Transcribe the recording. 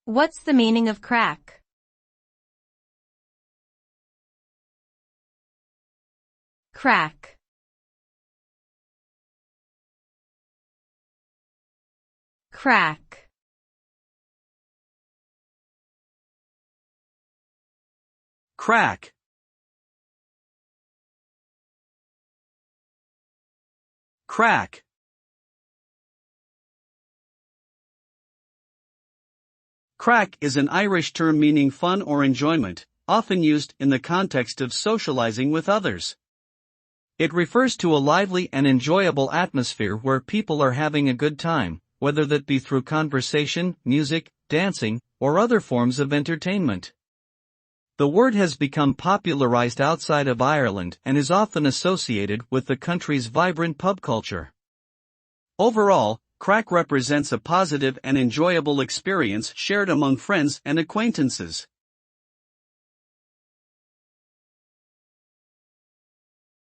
What's the meaning of craic? Craic. Craic. Craic. Craic. Craic is an Irish term meaning fun or enjoyment, often used in the context of socializing with others. It refers to a lively and enjoyable atmosphere where people are having a good time, whether that be through conversation, music, dancing, or other forms of entertainment. The word has become popularized outside of Ireland and is often associated with the country's vibrant pub culture. Overall, craic represents a positive and enjoyable experience shared among friends and acquaintances.